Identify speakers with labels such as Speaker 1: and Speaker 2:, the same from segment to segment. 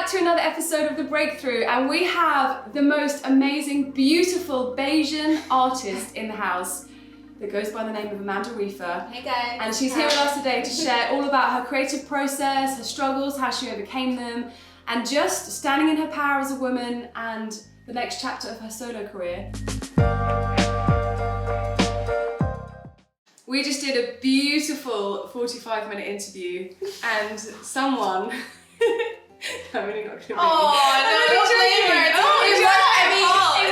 Speaker 1: to another episode of The Breakthrough, and we have the most amazing, beautiful Bajan artist in the house that goes by the name of Amanda Refier.
Speaker 2: Hey guys.
Speaker 1: And she's here with us today to share all about her creative process, her struggles, how she overcame them, and just standing in her power as a woman and the next chapter of her solo career. We just did a beautiful 45-minute interview, and someone... I'm really not gonna
Speaker 2: don't blame her. It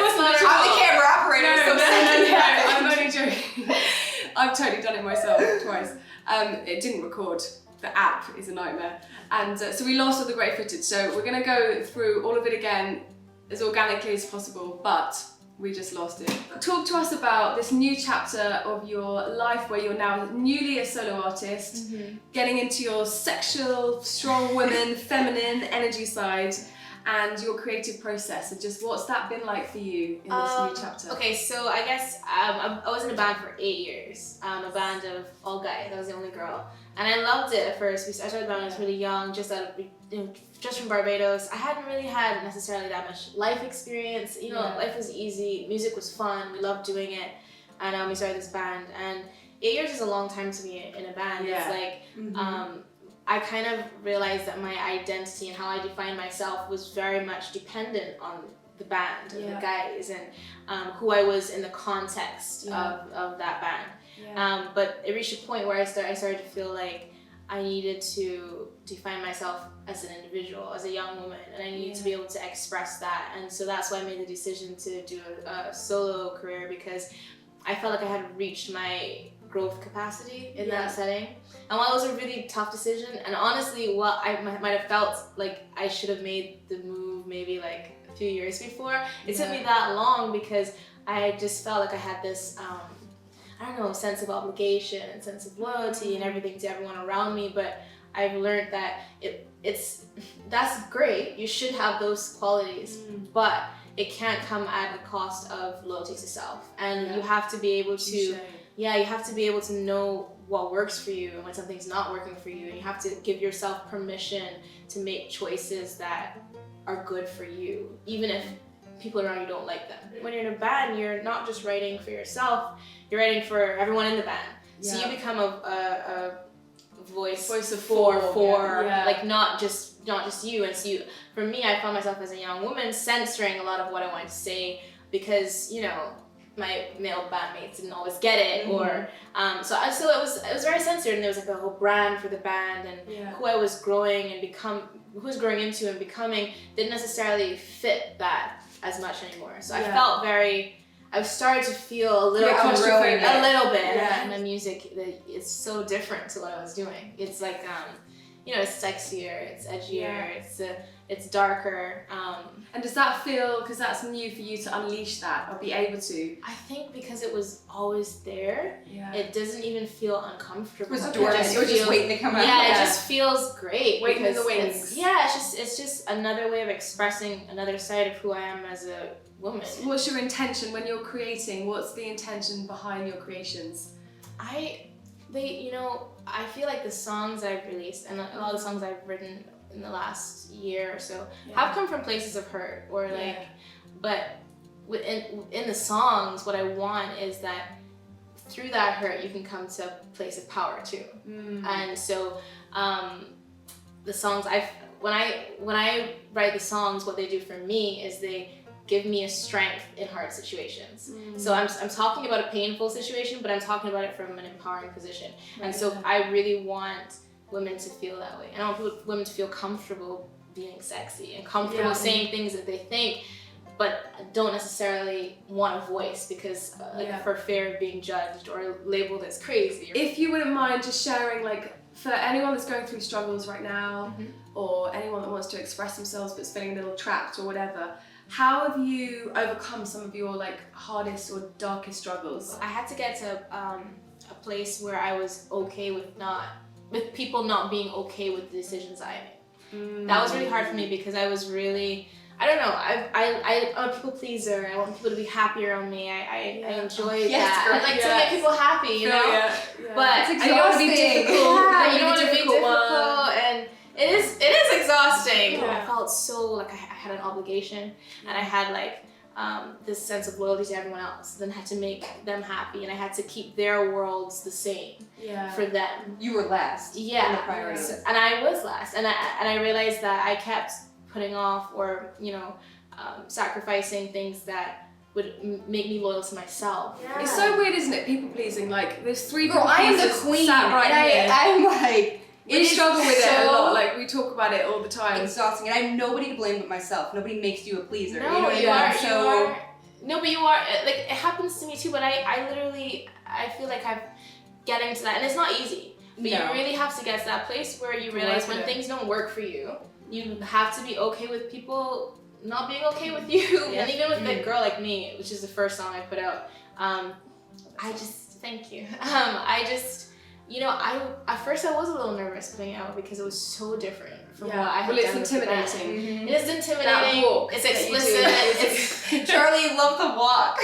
Speaker 2: wasn't
Speaker 1: I'm
Speaker 2: the camera operator,
Speaker 1: no, I'm only joking. I've totally done it myself twice. It didn't record. The app is a nightmare. And so we lost all the great footage. So we're gonna go through all of it again as organically as possible, but we just lost it. Talk to us about this new chapter of your life where you're now newly a solo artist, getting into your sexual, strong women, feminine energy side, and your creative process, and just what's that been like for you in this new chapter?
Speaker 2: Okay, so I guess I was in a band for 8 years, a band of all guys. I was the only girl, and I loved it at first. I started the band when I was really young, just from Barbados. I hadn't really had necessarily that much life experience. Life was easy, music was fun, we loved doing it, and we started this band. And 8 years is a long time to be in a band. It's like, I kind of realized that my identity and how I defined myself was very much dependent on the band and the guys and who I was in the context of that band. But it reached a point where I started to feel like I needed to define myself as an individual, as a young woman, and I needed to be able to express that. And so that's why I made the decision to do a solo career, because I felt like I had reached my growth capacity in that setting. And while it was a really tough decision, and honestly, what I might have felt like I should have made the move maybe like a few years before, it took me that long because I just felt like I had this, sense of obligation and sense of loyalty and everything to everyone around me. But I've learned that that's great. You should have those qualities, but it can't come at the cost of loyalty to self. And you have to be able to, you have to be able to know what works for you and when something's not working for you. And you have to give yourself permission to make choices that are good for you, even if people around you don't like them. When you're in a band, you're not just writing for yourself, you're writing for everyone in the band. So you become a voice for like not just you. And so for me, I found myself as a young woman censoring a lot of what I wanted to say because my male bandmates didn't always get it, or so it was very censored, and there was like a whole brand for the band, and who I was growing into and becoming didn't necessarily fit that as much anymore. So I started to feel a little bit, and the music it's so different to what I was doing. It's like it's sexier, it's edgier, it's darker.
Speaker 1: And does that feel, because that's new for you to unleash that or be able to?
Speaker 2: I think because it was always there, it doesn't even feel uncomfortable.
Speaker 3: It was just waiting to come out.
Speaker 2: Yeah, it just feels great.
Speaker 1: Waiting in the wings.
Speaker 2: It's just another way of expressing another side of who I am as a woman.
Speaker 1: What's your intention when you're creating? What's the intention behind your creations?
Speaker 2: I feel like the songs I've released and a lot of the songs I've written in the last year or so have come from places of hurt, or but in the songs, what I want is that through that hurt you can come to a place of power too. And so the songs when I write the songs, what they do for me is they give me a strength in hard situations. So I'm talking about a painful situation, but I'm talking about it from an empowering position. And so I really want women to feel that way. And I want women to feel comfortable being sexy and comfortable saying things that they think, but don't necessarily want a voice because for fear of being judged or labeled as crazy.
Speaker 1: If you wouldn't mind just sharing, like, for anyone that's going through struggles right now, or anyone that wants to express themselves but's feeling a little trapped or whatever, how have you overcome some of your hardest or darkest struggles?
Speaker 2: I had to get to a place where I was okay with people not being okay with the decisions I made. That was really hard for me because I was really, I'm a people pleaser. I want people to be happy around me. I enjoy that. I like to make people happy, But
Speaker 1: it's exhausting.
Speaker 2: You don't want to be difficult. And it is exhausting. thing.
Speaker 1: Yeah.
Speaker 2: I felt so like I had an obligation, and I had like this sense of loyalty to everyone else. Then I had to make them happy, and I had to keep their worlds the same for them.
Speaker 3: You were last.
Speaker 2: Yeah.
Speaker 3: In the priorities.
Speaker 2: And I was last, and I realized that I kept putting off or sacrificing things that would make me loyal to myself.
Speaker 1: Yeah. It's so weird, isn't it? People pleasing. Like there's 3 people
Speaker 3: I am the
Speaker 1: pleasers
Speaker 3: queen.
Speaker 1: sat right here.
Speaker 3: I'm like.
Speaker 1: We struggle with it a lot. Like we talk about it all the time.
Speaker 3: Exhausting, and I have nobody to blame but myself. Nobody makes you a pleaser.
Speaker 2: No,
Speaker 3: you know what
Speaker 2: you
Speaker 3: I
Speaker 2: are.
Speaker 3: mean?
Speaker 2: So, you are. No, but you are. Like it happens to me too. But I literally, I feel like I'm getting to that, and it's not easy. But you really have to get to that place where you realize when things don't work for you, you have to be okay with people not being okay with you. And even with a girl like me, which is the first song I put out, I just thank you. At first I was a little nervous putting it out because it was so different from what I had done.
Speaker 1: Well, it's intimidating.
Speaker 2: It is intimidating.
Speaker 1: That walk
Speaker 2: it's
Speaker 1: that you
Speaker 2: explicit.
Speaker 1: do.
Speaker 3: Charlie loved the walk.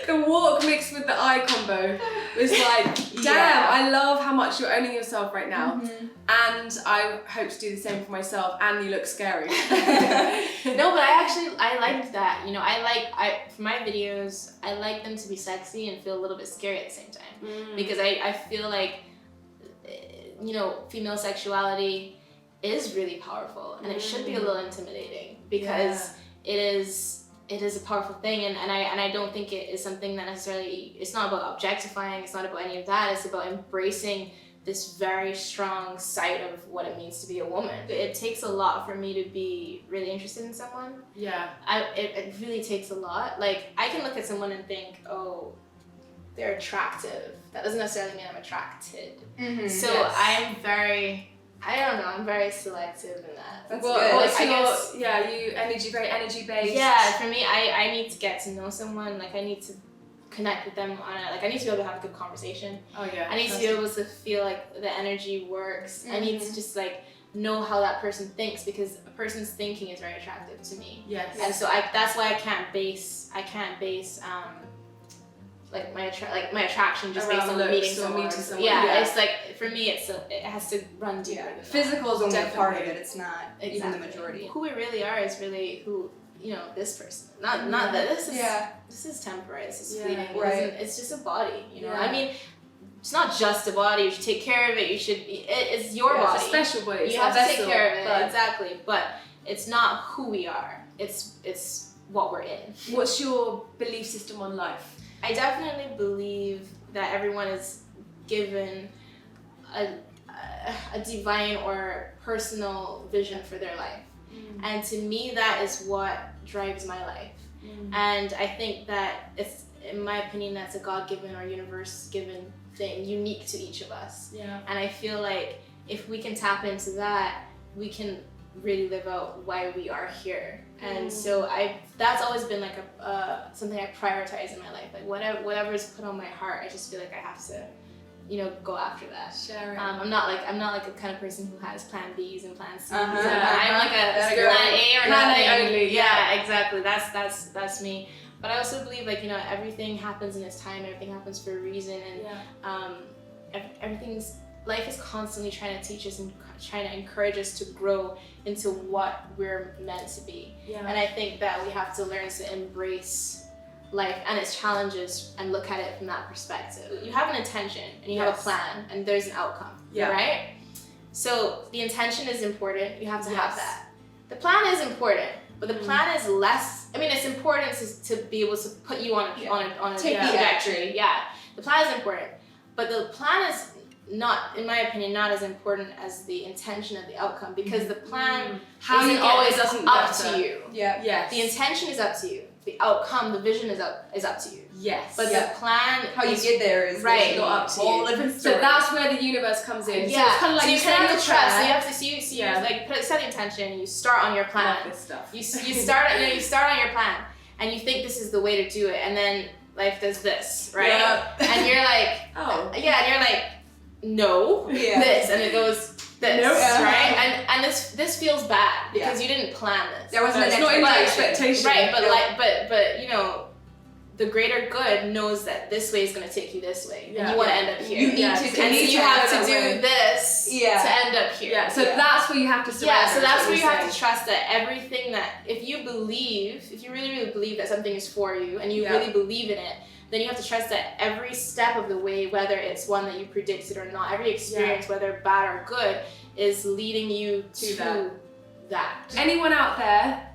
Speaker 1: The walk mixed with the eye combo was like, damn, I love how much you're owning yourself right now. And I hope to do the same for myself, and you look scary.
Speaker 2: No, but I liked that. For my videos, I like them to be sexy and feel a little bit scary at the same time. Because I feel like, female sexuality is really powerful, and it should be a little intimidating because it is a powerful thing, and I don't think it is something that necessarily, it's not about objectifying, it's not about any of that, it's about embracing this very strong side of what it means to be a woman. It takes a lot for me to be really interested in someone.
Speaker 1: Yeah.
Speaker 2: It really takes a lot. Like, I can look at someone and think, oh, they're attractive. That doesn't necessarily mean I'm attracted. So I'm very selective in that.
Speaker 3: That's
Speaker 1: well,
Speaker 3: good.
Speaker 1: What's
Speaker 2: I guess,
Speaker 1: you very energy based.
Speaker 2: Yeah, for me, I need to get to know someone. Like, I need to connect with them on it. Like, I need to be able to have a good conversation.
Speaker 1: Oh yeah.
Speaker 2: I need to be able to feel like the energy works. I need to just like know how that person thinks, because a person's thinking is very attractive to me.
Speaker 1: Yes.
Speaker 2: And so that's why I can't base my attraction just
Speaker 1: Around
Speaker 2: based on
Speaker 1: looks
Speaker 2: meeting
Speaker 1: or
Speaker 2: someone.
Speaker 1: meeting someone.
Speaker 2: Yeah, it's like, for me, it has to run deeper than that.
Speaker 3: Physical is only a part of
Speaker 1: Definitely.
Speaker 3: it. It's not even the majority.
Speaker 2: Who we really are is really who, this person. Not that this is this is temporary. This is fleeting. It's just a body. I mean, it's not just a body. You should take care of it. It's your body.
Speaker 1: It's a special body.
Speaker 2: You have to take care of it. Exactly. But it's not who we are. It's what we're in.
Speaker 1: What's your belief system on life?
Speaker 2: I definitely believe that everyone is given a divine or personal vision for their life. And to me, that is what drives my life. And I think that it's, in my opinion, that's a God-given or universe-given thing, unique to each of us.
Speaker 1: Yeah.
Speaker 2: And I feel like if we can tap into that, we can really live out why we are here. And so that's always been like something I prioritize in my life. Like whatever is put on my heart, I just feel like I have to, go after that.
Speaker 1: Share it.
Speaker 2: I'm not like a kind of person who has plan B's and plan C's.
Speaker 1: Yeah.
Speaker 2: I'm like a
Speaker 1: girl.
Speaker 2: plan A or
Speaker 1: Plan
Speaker 2: nothing.
Speaker 1: A only.
Speaker 2: Yeah, exactly. That's me. But I also believe like, everything happens in its time. Everything happens for a reason, and life is constantly trying to teach us and trying to encourage us to grow into what we're meant to be.
Speaker 1: Yeah.
Speaker 2: And I think that we have to learn to embrace life and its challenges and look at it from that perspective. You have an intention and you have a plan and there's an outcome, right? So the intention is important. You have to have that. The plan is important, but the plan is less. I mean, it's important to be able to put you on a trajectory. Yeah, the plan is important, but the plan is not, in my opinion, not as important as the intention of the outcome, because the plan isn't always up to you.
Speaker 3: Yeah.
Speaker 1: Yes.
Speaker 2: The intention is up to you. The outcome, the vision is up to you.
Speaker 1: Yes.
Speaker 2: But the plan,
Speaker 3: how you get there is
Speaker 2: right,
Speaker 1: not up to you.
Speaker 3: Whole different story.
Speaker 1: So that's where the universe comes in.
Speaker 2: Yeah.
Speaker 1: So it's kind of like
Speaker 2: so you
Speaker 1: set
Speaker 2: have
Speaker 1: your
Speaker 2: to trust. So you
Speaker 1: plan.
Speaker 2: have to set the intention. You start on your plan.
Speaker 1: Love this stuff.
Speaker 2: You start on your plan, and you think this is the way to do it, and then life does this, right?
Speaker 3: Yeah.
Speaker 2: And you're like, and you're like, no, this, and it goes this, right? And this feels bad because you didn't plan this.
Speaker 3: There wasn't
Speaker 1: not in my expectation.
Speaker 2: Right, but the greater good knows that this way is going to take you this way, and
Speaker 1: Yeah.
Speaker 2: you want to end up here.
Speaker 3: You need to
Speaker 2: and so
Speaker 3: continue
Speaker 2: you
Speaker 3: to
Speaker 2: have
Speaker 3: go
Speaker 2: to
Speaker 3: that way.
Speaker 2: do this
Speaker 3: Yeah.
Speaker 2: to end up here.
Speaker 1: Yeah, so that's where you have to surrender.
Speaker 2: Yeah, so that's
Speaker 1: is what
Speaker 2: where you
Speaker 1: you're
Speaker 2: have
Speaker 1: saying.
Speaker 2: to trust that everything that, if you really, really believe that something is for you, and you
Speaker 1: Yeah.
Speaker 2: really believe in it, then you have to trust that every step of the way, whether it's one that you predicted or not, every experience, whether bad or good, is leading you to that.
Speaker 1: Anyone out there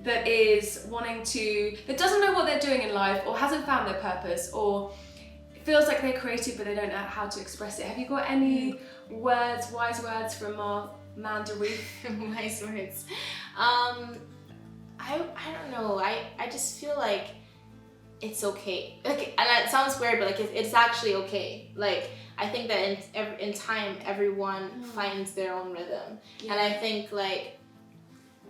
Speaker 1: that is that doesn't know what they're doing in life, or hasn't found their purpose, or feels like they're creative but they don't know how to express it, have you got any wise words from our Amanda Reef?
Speaker 2: Wise words. I don't know. I just feel like it's okay. Like, and it sounds weird, but like it's actually okay. Like, I think that in time everyone finds their own rhythm, and I think like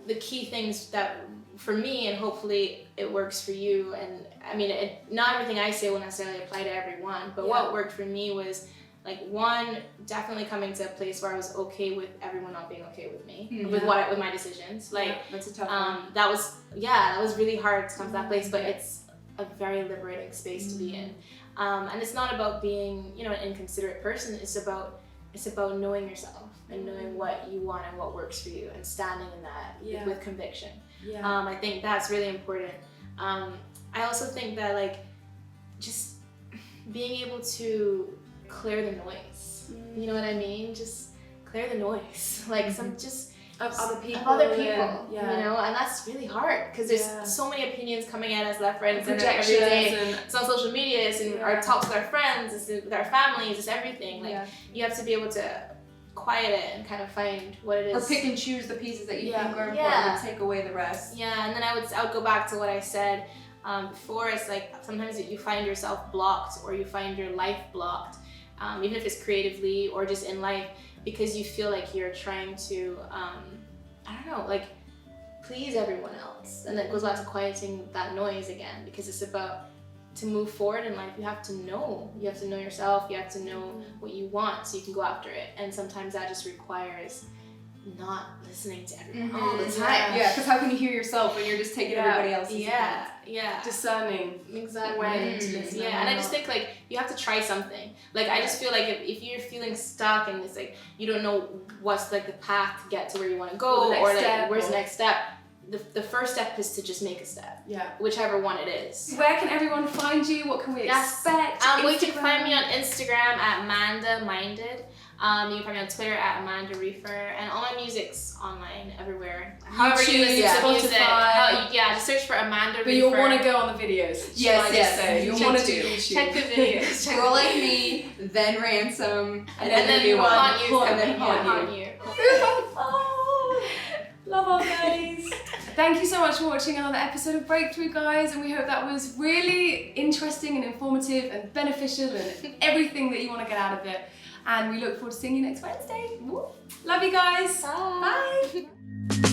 Speaker 2: the key things that for me, and hopefully it works for you, and I mean not everything I say will necessarily apply to everyone, but what worked for me was like, one, definitely coming to a place where I was okay with everyone not being okay with me, with my decisions. Like,
Speaker 3: that's a tough one.
Speaker 2: that was really hard to come to that place, but it's a very liberating space to be in. And it's not about being, an inconsiderate person. It's about knowing yourself and knowing what you want and what works for you, and standing in that with conviction. I think that's really important. I also think that like just being able to clear the noise. You know what I mean? Just clear the noise. Like
Speaker 1: Of other people.
Speaker 2: And that's really hard because there's so many opinions coming at us left, right, and center every
Speaker 1: Projections
Speaker 2: day.
Speaker 1: and
Speaker 2: It's on social media, it's in our talks with our friends, it's with our families, it's everything. Like you have to be able to quiet it and kind of find what it is.
Speaker 3: Or pick and choose the pieces that you think are important and take away the rest.
Speaker 2: Yeah, and then I would go back to what I said before. It's like sometimes you find yourself blocked, or you find your life blocked, even if it's creatively or just in life, because you feel like you're trying to, please everyone else. And that goes back to quieting that noise again, because it's about, to move forward in life, you have to know yourself, you have to know what you want so you can go after it. And sometimes that just requires not listening to everyone all the time.
Speaker 3: Yeah, because how can you hear yourself when you're just taking everybody else's
Speaker 1: discerning
Speaker 2: exactly.
Speaker 1: when to listen.
Speaker 2: And I just think like you have to try something. Like I just feel like if you're feeling stuck and it's like you don't know what's like the path to get to where you want to go, or like where's the next step, the first step is to just make a step. Whichever one it is.
Speaker 1: Where can everyone find you? What can we expect?
Speaker 2: You can find me on Instagram at Amanda Minded. You can find me on Twitter at Amanda Refier, and all my music's online everywhere. However you listen to music, just search for Amanda Refier.
Speaker 1: But you'll want to go on the videos.
Speaker 3: Yes.
Speaker 1: You'll want to do YouTube.
Speaker 2: Check the videos.
Speaker 3: Girl Like Me, then Ransom,
Speaker 2: and then you haunt you,
Speaker 3: and then haunt you.
Speaker 1: Love our guys. Thank you so much for watching another episode of Breakthrough, guys, and we hope that was really interesting and informative and beneficial and everything that you want to get out of it. And we look forward to seeing you next Wednesday. Love you guys.
Speaker 2: Bye.
Speaker 1: Bye.